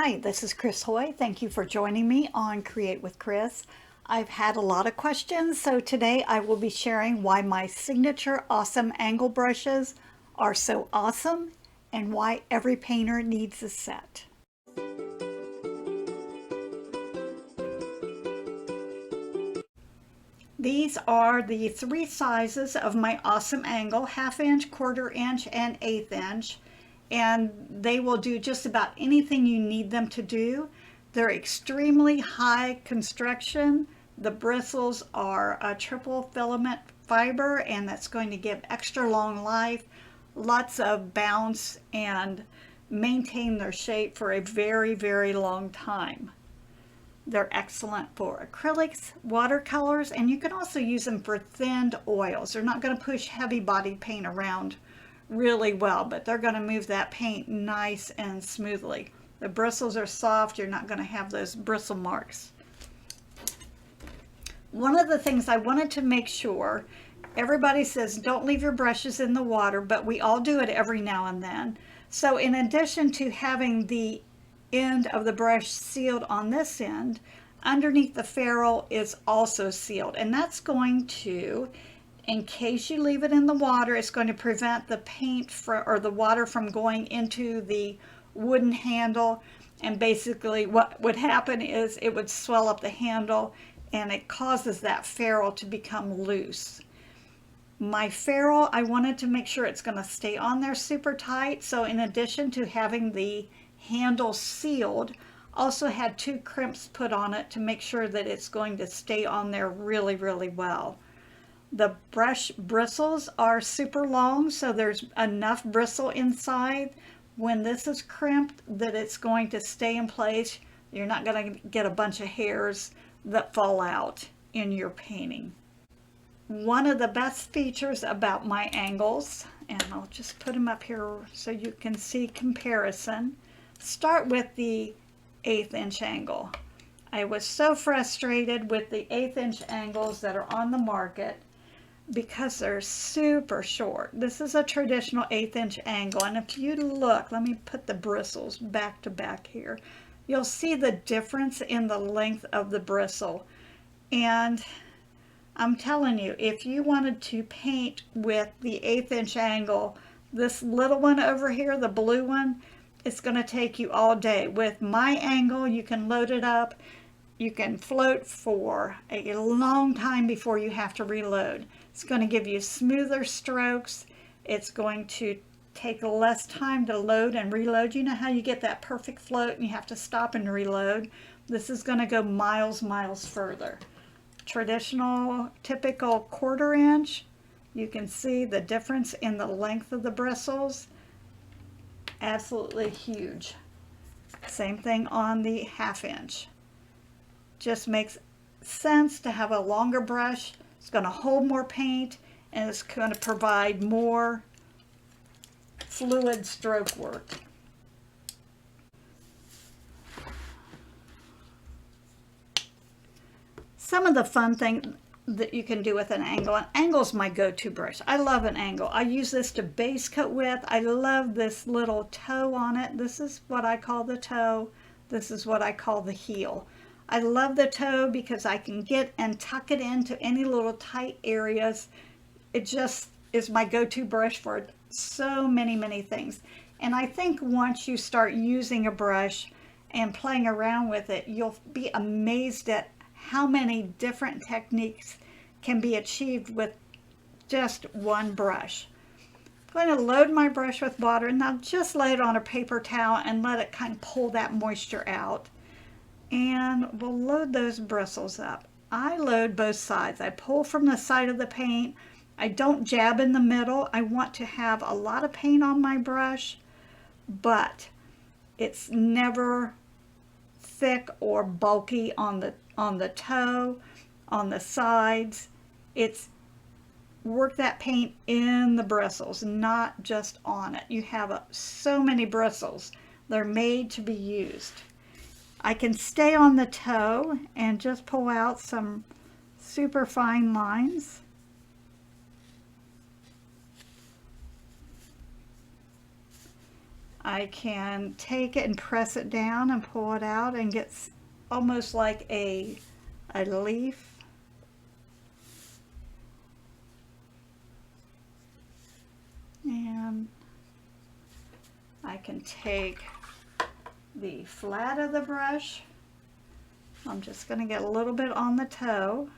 Hi, this is Chris Hoy. Thank you for joining me on Create with Chris. I've had a lot of questions, so today I will be sharing why my signature awesome angle brushes are so awesome and why every painter needs a set. These are the three sizes of my awesome angle: 1/2 inch, 1/4 inch, and 1/8 inch. And they will do just about anything you need them to do. They're extremely high construction. The bristles are a triple filament fiber, and that's going to give extra long life, lots of bounce, and maintain their shape for a very, very long time. They're excellent for acrylics, watercolors, and you can also use them for thinned oils. They're not going to push heavy bodied paint around really well, but they're going to move that paint nice and smoothly. The bristles are soft. You're not going to have those bristle marks. One of the things I wanted to make sure, everybody says don't leave your brushes in the water, but we all do it every now and then. So in addition to having the end of the brush sealed on this end, underneath the ferrule is also sealed, and that's going to, in case you leave it in the water, it's going to prevent the paint or the water from going into the wooden handle. And basically what would happen is it would swell up the handle, and it causes that ferrule to become loose. My ferrule, I wanted to make sure it's going to stay on there super tight. So in addition to having the handle sealed, also had 2 crimps put on it to make sure that it's going to stay on there really, really well. The brush bristles are super long, so there's enough bristle inside when this is crimped that it's going to stay in place. You're not going to get a bunch of hairs that fall out in your painting. One of the best features about my angles, and I'll just put them up here so you can see comparison. Start with the 1/8 inch angle. I was so frustrated with the 1/8 inch angles that are on the market because they're super short. This is a traditional 1/8 inch angle, and if you look, let me put the bristles back to back here, you'll see the difference in the length of the bristle. And I'm telling you, if you wanted to paint with the 1/8 inch angle, this little one over here, the blue one, it's going to take you all day. With my angle, you can load it up. You can float for a long time before you have to reload. It's going to give you smoother strokes. It's going to take less time to load and reload. You know how you get that perfect float and you have to stop and reload? This is going to go miles, miles further. Traditional, typical 1/4 inch, you can see the difference in the length of the bristles. Absolutely huge. Same thing on the 1/2 inch. Just makes sense to have a longer brush. It's going to hold more paint, and it's going to provide more fluid stroke work. Some of the fun thing that you can do with an angle, and angle's my go-to brush. I love an angle. I use this to base coat with. I love this little toe on it. This is what I call the toe. This is what I call the heel. I love the toe because I can get and tuck it into any little tight areas. It just is my go-to brush for so many, many things. And I think once you start using a brush and playing around with it, you'll be amazed at how many different techniques can be achieved with just one brush. I'm going to load my brush with water, and I'll just lay it on a paper towel and let it kind of pull that moisture out. And we'll load those bristles up. I load both sides. I pull from the side of the paint. I don't jab in the middle. I want to have a lot of paint on my brush, but it's never thick or bulky on the toe, on the sides. It's work that paint in the bristles, not just on it. You have so many bristles. They're made to be used. I can stay on the toe and just pull out some super fine lines. I can take it and press it down and pull it out and get almost like a leaf. And I can take the flat of the brush. I'm just going to get a little bit on the toe,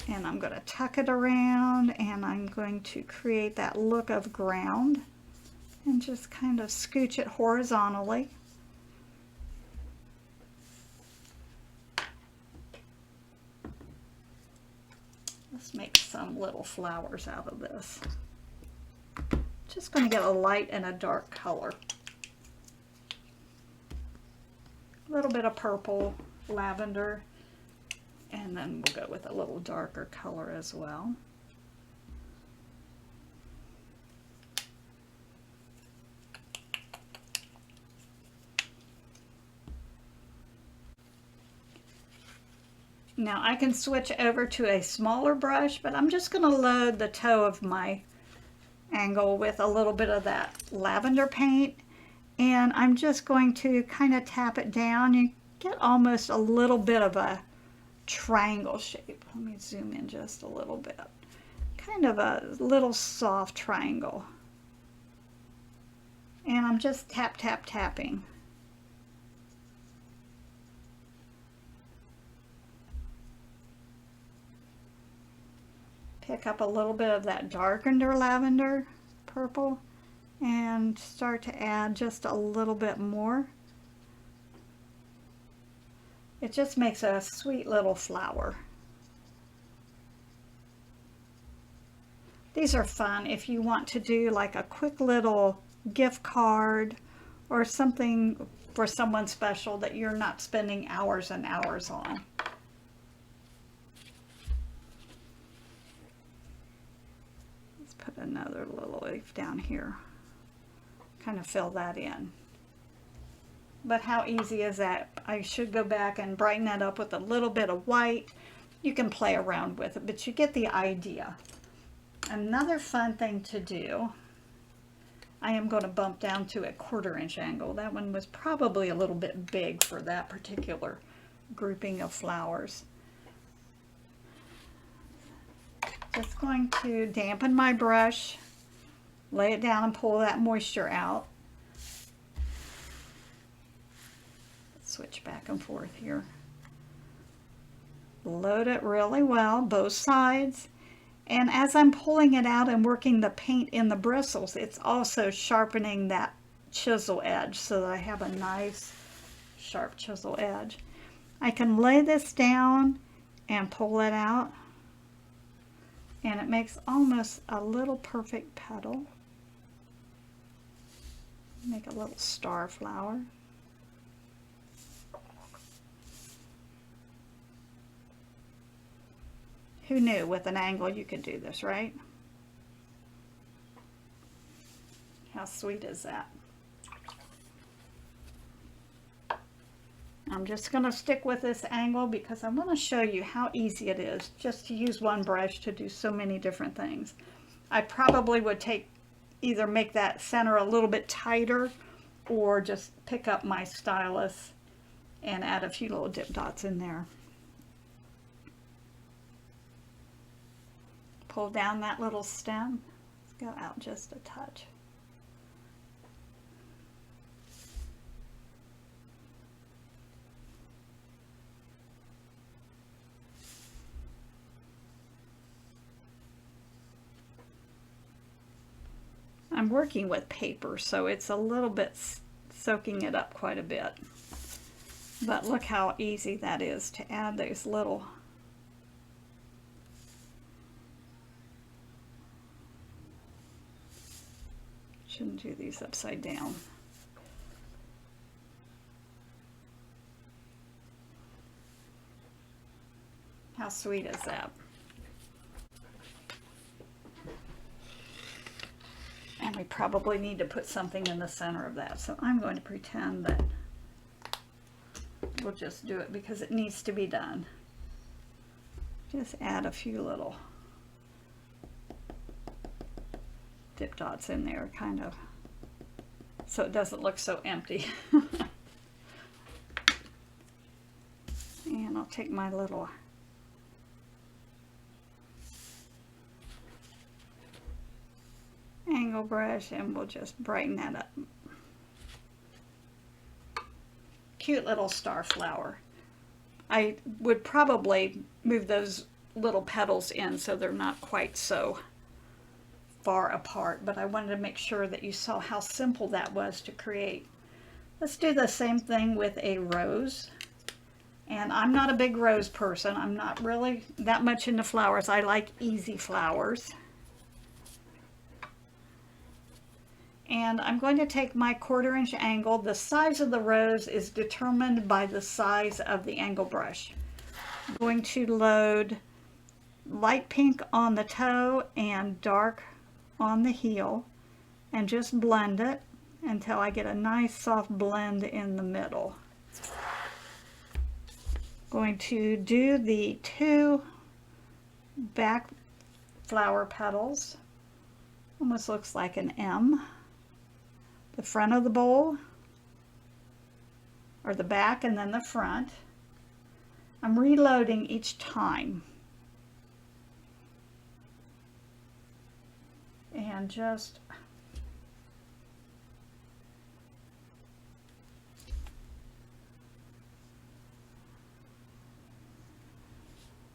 and I'm going to tuck it around, and I'm going to create that look of ground and just kind of scooch it horizontally. Let's make some little flowers out of this. Just going to get a light and a dark color. A little bit of purple, lavender, and then we'll go with a little darker color as well. Now I can switch over to a smaller brush, but I'm just going to load the toe of my angle with a little bit of that lavender paint, and I'm just going to kind of tap it down. You get almost a little bit of a triangle shape. Let me zoom in just a little bit. Kind of a little soft triangle. And I'm just tapping. Pick up a little bit of that darker lavender purple and start to add just a little bit more. It just makes a sweet little flower. These are fun if you want to do like a quick little gift card or something for someone special that you're not spending hours and hours on. Let's put another little leaf down here. Kind of fill that in. But how easy is that? I should go back and brighten that up with a little bit of white. You can play around with it, but you get the idea. Another fun thing to do, I am going to bump down to a 1/4 inch angle. That one was probably a little bit big for that particular grouping of flowers. Just going to dampen my brush, lay it down and pull that moisture out. Switch back and forth here. Load it really well, both sides. And as I'm pulling it out and working the paint in the bristles, it's also sharpening that chisel edge so that I have a nice sharp chisel edge. I can lay this down and pull it out, and it makes almost a little perfect petal. Make a little star flower. Who knew with an angle you could do this, right? How sweet is that? I'm just going to stick with this angle because I want to show you how easy it is just to use one brush to do so many different things. I probably would either make that center a little bit tighter or just pick up my stylus and add a few little dip dots in there. Pull down that little stem. Let's go out just a touch. I'm working with paper, so it's a little bit soaking it up quite a bit. But look how easy that is to add those little shouldn't do these upside down. How sweet is that? And we probably need to put something in the center of that. So I'm going to pretend that we'll just do it because it needs to be done. Just add a few little dip dots in there, kind of so it doesn't look so empty. And I'll take my little angle brush and we'll just brighten that up. Cute little star flower. I would probably move those little petals in so they're not quite so far apart, but I wanted to make sure that you saw how simple that was to create. Let's do the same thing with a rose. And I'm not a big rose person. I'm not really that much into flowers. I like easy flowers. And I'm going to take my 1/4 inch angle. The size of the rose is determined by the size of the angle brush. I'm going to load light pink on the toe and dark on the heel and just blend it until I get a nice soft blend in the middle. Going to do the 2 back flower petals. Almost looks like an M. The front of the bowl, or the back and then the front. I'm reloading each time. And just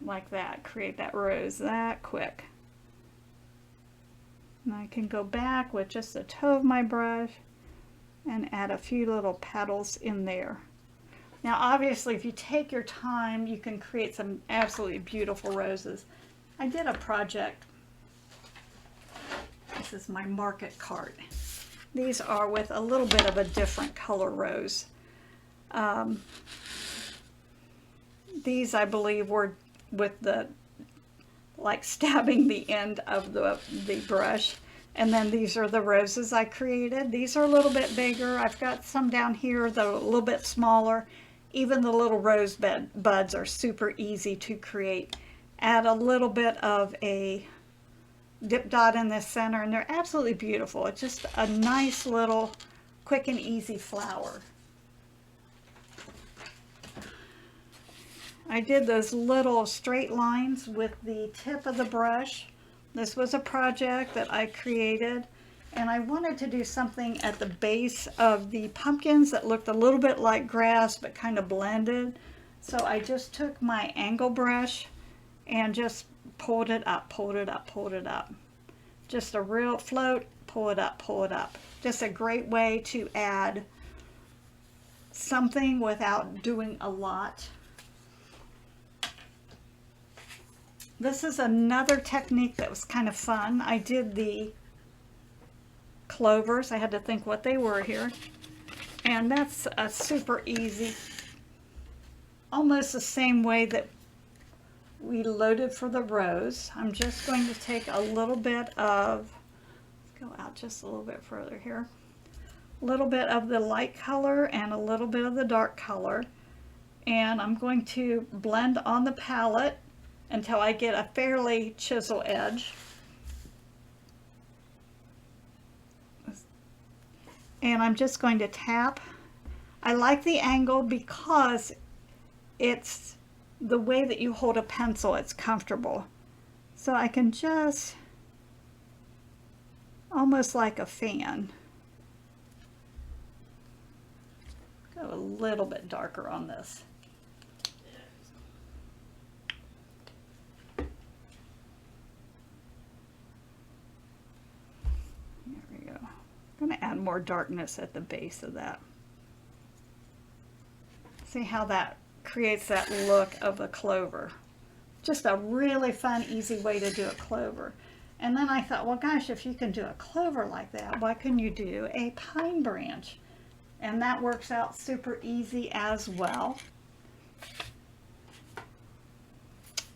like that, create that rose that quick. And I can go back with just the toe of my brush and add a few little petals in there. Now obviously if you take your time you can create some absolutely beautiful roses. I did a project, this is my market cart. These are with a little bit of a different color rose. These I believe were with the like stabbing the end of the brush. And then these are the roses I created. These are a little bit bigger. I've got some down here that are a little bit smaller. Even the little rose buds are super easy to create. Add a little bit of a dip dot in the center and they're absolutely beautiful. It's just a nice little quick and easy flower. I did those little straight lines with the tip of the brush. This was a project that I created and I wanted to do something at the base of the pumpkins that looked a little bit like grass but kind of blended. So I just took my angle brush and just pulled it up, pulled it up, pulled it up. Just a real float, pull it up, pull it up. Just a great way to add something without doing a lot. This is another technique that was kind of fun. I did the clovers. I had to think what they were here. And that's a super easy, almost the same way that we loaded for the rose. I'm just going to take a little bit of, let's go out just a little bit further here. A little bit of the light color and a little bit of the dark color. And I'm going to blend on the palette until I get a fairly chisel edge. And I'm just going to tap. I like the angle because it's the way that you hold a pencil, it's comfortable. So I can just, almost like a fan. Go a little bit darker on this. I'm going to add more darkness at the base of that. See how that creates that look of a clover. Just a really fun, easy way to do a clover. And then I thought, well gosh, if you can do a clover like that, why couldn't you do a pine branch? And that works out super easy as well.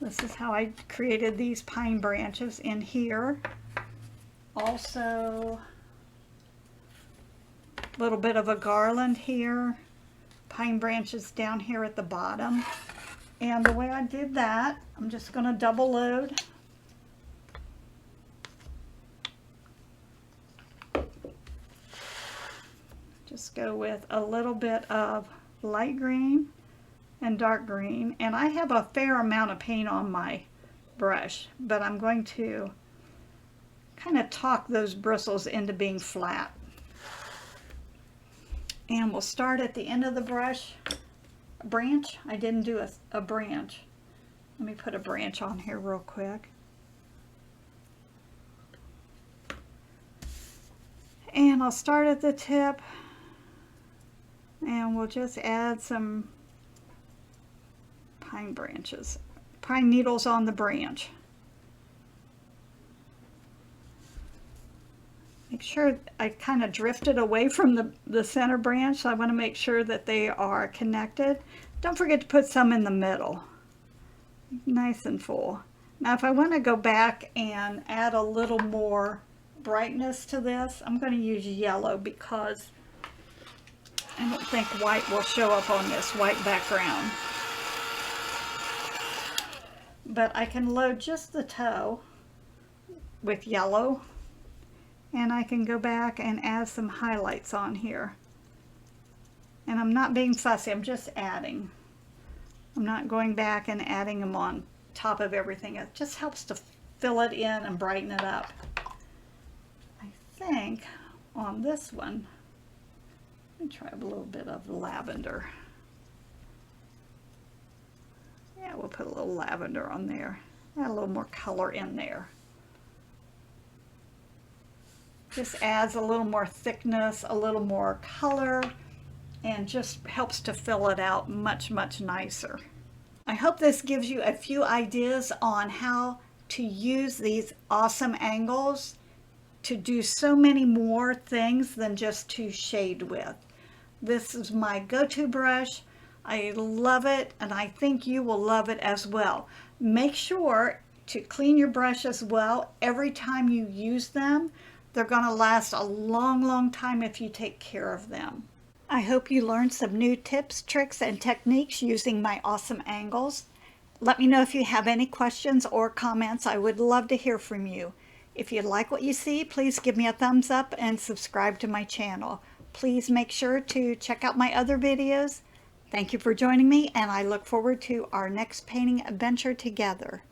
This is how I created these pine branches in here. Also, a little bit of a garland here, pine branches down here at the bottom. And the way I did that, I'm just going to double load. Just go with a little bit of light green and dark green, and I have a fair amount of paint on my brush, but I'm going to kind of talk those bristles into being flat. And we'll start at the end of the brush. Branch, I didn't do a branch. Let me put a branch on here real quick. And I'll start at the tip, and we'll just add some pine branches, pine needles on the branch. Make sure I kind of drifted away from the center branch, so I want to make sure that they are connected. Don't forget to put some in the middle, nice and full. Now if I want to go back and add a little more brightness to this, I'm going to use yellow because I don't think white will show up on this white background. But I can load just the toe with yellow, and I can go back and add some highlights on here. And I'm not being fussy, I'm just adding. I'm not going back and adding them on top of everything. It just helps to fill it in and brighten it up. I think on this one, let me try a little bit of lavender. Yeah, we'll put a little lavender on there. Add a little more color in there. Just adds a little more thickness, a little more color, and just helps to fill it out much, much nicer. I hope this gives you a few ideas on how to use these awesome angles to do so many more things than just to shade with. This is my go-to brush. I love it, and I think you will love it as well. Make sure to clean your brushes well every time you use them. They're going to last a long, long time if you take care of them. I hope you learned some new tips, tricks, and techniques using my awesome angles. Let me know if you have any questions or comments. I would love to hear from you. If you like what you see, please give me a thumbs up and subscribe to my channel. Please make sure to check out my other videos. Thank you for joining me, and I look forward to our next painting adventure together.